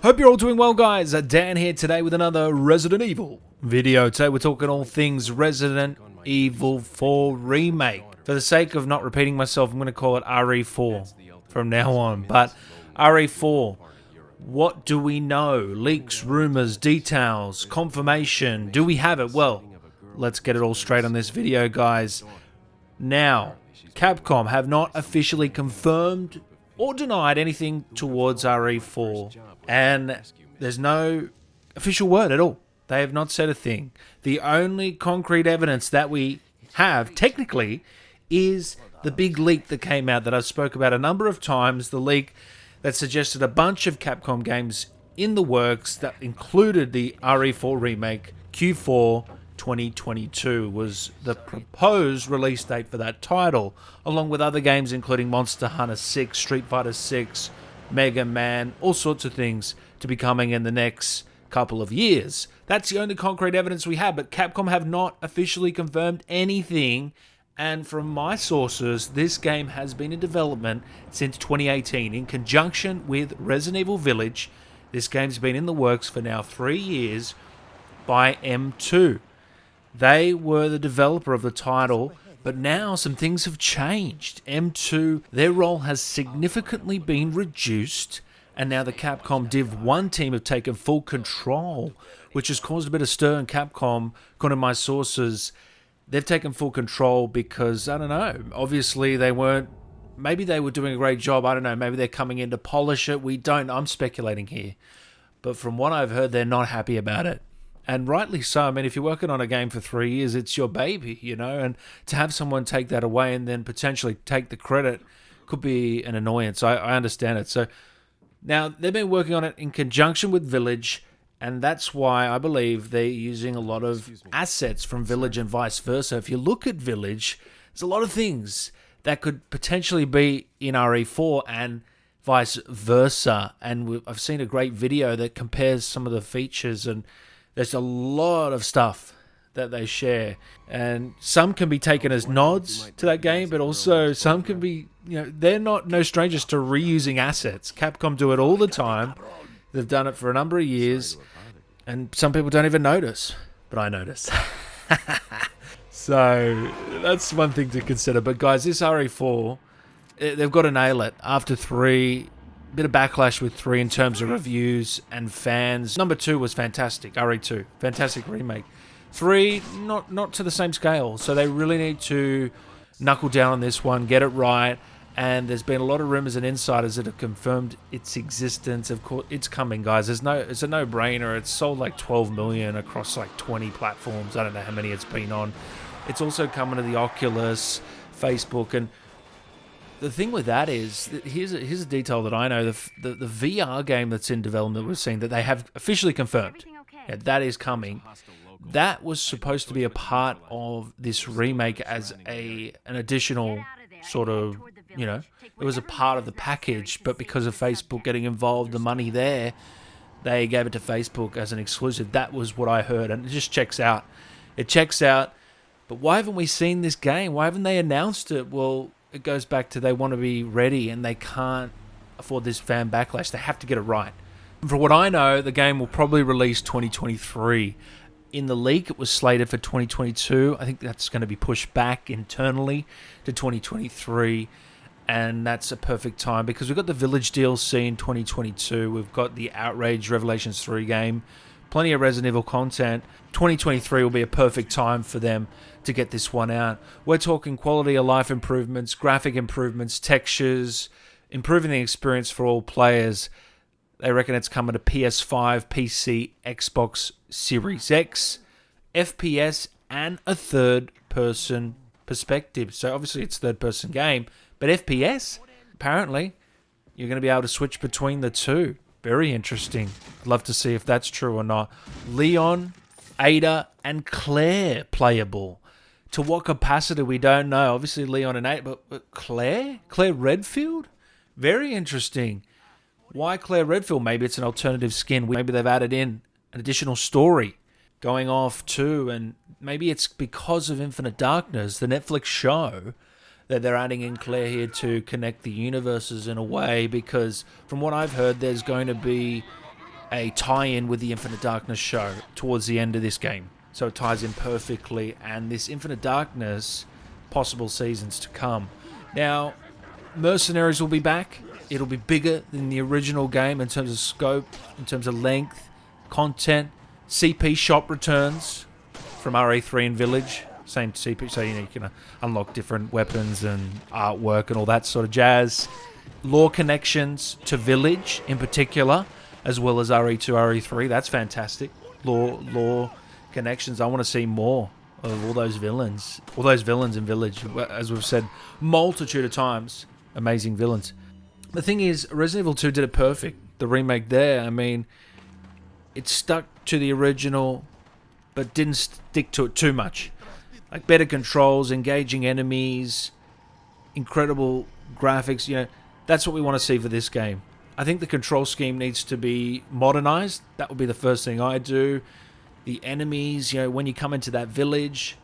Hope you're all doing well, guys. Dan here today with another Resident Evil video. Today we're talking all things Resident Evil 4 Remake. For the sake of not repeating myself, I'm going to call it RE4 from now on. But RE4, what do we know? Leaks, rumors, details, confirmation. Do we have it? Well, let's get it all straight on this video, guys. Now, Capcom have not officially confirmed or denied anything towards RE4, and there's no official word at all. They have not said a thing. The only concrete evidence that we have, technically, is the big leak that came out that I spoke about a number of times, the leak that suggested a bunch of Capcom games in the works that included the RE4 remake. Q4 2022 was the proposed release date for that title, along with other games including Monster Hunter 6, Street Fighter 6, Mega Man, all sorts of things to be coming in the next couple of years. That's the only concrete evidence we have, but Capcom have not officially confirmed anything, and from my sources, this game has been in development since 2018 in conjunction with Resident Evil Village. This game's been in the works for now 3 years by M2. They were the developer of the title, but now some things have changed. M2, their role has significantly been reduced, and now the Capcom Div 1 team have taken full control, which has caused a bit of stir in Capcom. According to my sources, they've taken full control because, I don't know, obviously they weren't, maybe they were doing a great job, I don't know, maybe they're coming in to polish it, I'm speculating here. But from what I've heard, they're not happy about it. And rightly so. I mean, if you're working on a game for 3 years, it's your baby, you know, and to have someone take that away and then potentially take the credit could be an annoyance. I understand it. So now they've been working on it in conjunction with Village, and that's why I believe they're using a lot of assets from Village and vice versa. If you look at Village, there's a lot of things that could potentially be in RE4 and vice versa. And I've seen a great video that compares some of the features, and there's a lot of stuff that they share, and some can be taken as nods to that game, but also some can be, you know, they're no strangers to reusing assets. Capcom do it all the time. They've done it for a number of years, and some people don't even notice, but I notice. So that's one thing to consider. But guys, this RE4, they've got to nail it after 3. Bit of backlash with 3 in terms of reviews and fans. Number 2 was fantastic, RE2, fantastic remake. 3, not to the same scale, so they really need to knuckle down on this one, get it right, and there's been a lot of rumors and insiders that have confirmed its existence. Of course, it's coming, guys. It's a no-brainer. It's sold like 12 million across like 20 platforms. I don't know how many it's been on. It's also coming to the Oculus, Facebook, and the thing with that is, here's a detail that I know, the VR game that's in development that we've seen, that they have officially confirmed. Yeah, that is coming. That was supposed to be a part of this remake as an additional sort of, you know, it was a part of the package, but because of Facebook getting involved, the money there, they gave it to Facebook as an exclusive. That was what I heard, and it just checks out. It checks out, but why haven't we seen this game? Why haven't they announced it? Well, it goes back to they want to be ready and they can't afford this fan backlash. They have to get it right. And for what I know, the game will probably release 2023. In the leak, it was slated for 2022. I think that's going to be pushed back internally to 2023. And that's a perfect time because we've got the Village DLC in 2022. We've got the Outrage Revelations 3 game. Plenty of Resident Evil content. 2023 will be a perfect time for them to get this one out. We're talking quality of life improvements, graphic improvements, textures, improving the experience for all players. They reckon it's coming to PS5, PC, Xbox Series X, FPS, and a third-person perspective. So obviously it's a third-person game, but FPS, apparently, you're going to be able to switch between the two. Very interesting. I'd love to see if that's true or not. Leon, Ada, and Claire playable. To what capacity, we don't know. Obviously, Leon and Ada, but Claire? Claire Redfield? Very interesting. Why Claire Redfield? Maybe it's an alternative skin. Maybe they've added in an additional story going off too, and maybe it's because of Infinite Darkness, the Netflix show, that they're adding in Claire here to connect the universes in a way, because from what I've heard, there's going to be a tie-in with the Infinite Darkness show towards the end of this game. So it ties in perfectly, and this Infinite Darkness, possible seasons to come. Now, Mercenaries will be back. It'll be bigger than the original game in terms of scope, in terms of length, content. CP shop returns from RE3 and Village. Same CP, so you can unlock different weapons and artwork and all that sort of jazz. Lore connections to Village in particular, as well as RE2, RE3. That's fantastic. Lore connections. I want to see more of all those villains in Village. As we've said multitude of times, amazing villains. The thing is, Resident Evil 2 did it perfect. The remake there, I mean, it stuck to the original, but didn't stick to it too much. Like better controls, engaging enemies, incredible graphics. That's what we want to see for this game. I think the control scheme needs to be modernized. That would be the first thing I do. The enemies, when you come into that village,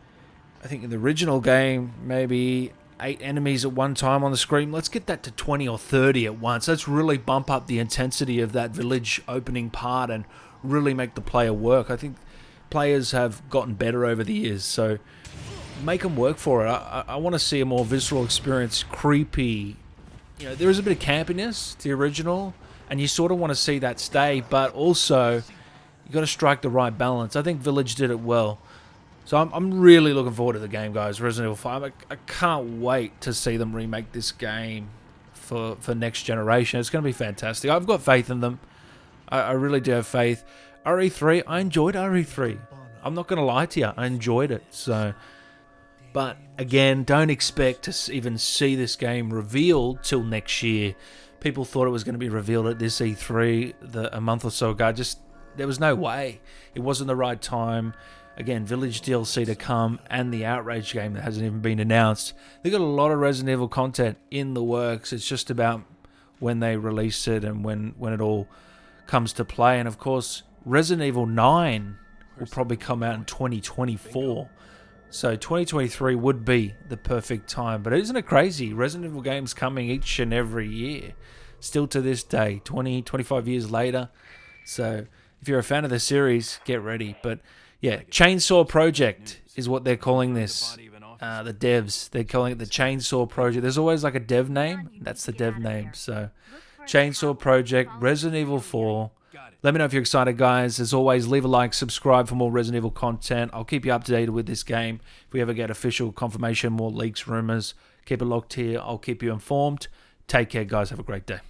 I think in the original game, maybe 8 enemies at one time on the screen. Let's get that to 20 or 30 at once. Let's really bump up the intensity of that village opening part and really make the player work. I think players have gotten better over the years, so make them work for it. I want to see a more visceral experience, creepy. There is a bit of campiness to the original, and you sort of want to see that stay, but also you got to strike the right balance. I think Village did it well. So I'm really looking forward to the game, guys. Resident Evil 5. I can't wait to see them remake this game for next generation. It's going to be fantastic. I've got faith in them. I really do have faith. RE3, I enjoyed RE3. I'm not going to lie to you. I enjoyed it. But again, don't expect to even see this game revealed till next year. People thought it was going to be revealed at this E3 a month or so ago. There was no way. It wasn't the right time. Again, Village DLC to come, and the Outrage game that hasn't even been announced. They've got a lot of Resident Evil content in the works. It's just about when they release it and when it all comes to play. And of course, Resident Evil 9 will probably come out in 2024. So 2023 would be the perfect time. But isn't it crazy? Resident Evil games coming each and every year. Still to this day, 20, 25 years later. So if you're a fan of the series, get ready. But yeah, Chainsaw Project is what they're calling this. The devs, they're calling it the Chainsaw Project. There's always like a dev name. That's the dev name. So Chainsaw Project, Resident Evil 4. Let me know if you're excited, guys. As always, leave a like, subscribe for more Resident Evil content. I'll keep you up to date with this game. If we ever get official confirmation, more leaks, rumors, keep it locked here. I'll keep you informed. Take care, guys. Have a great day.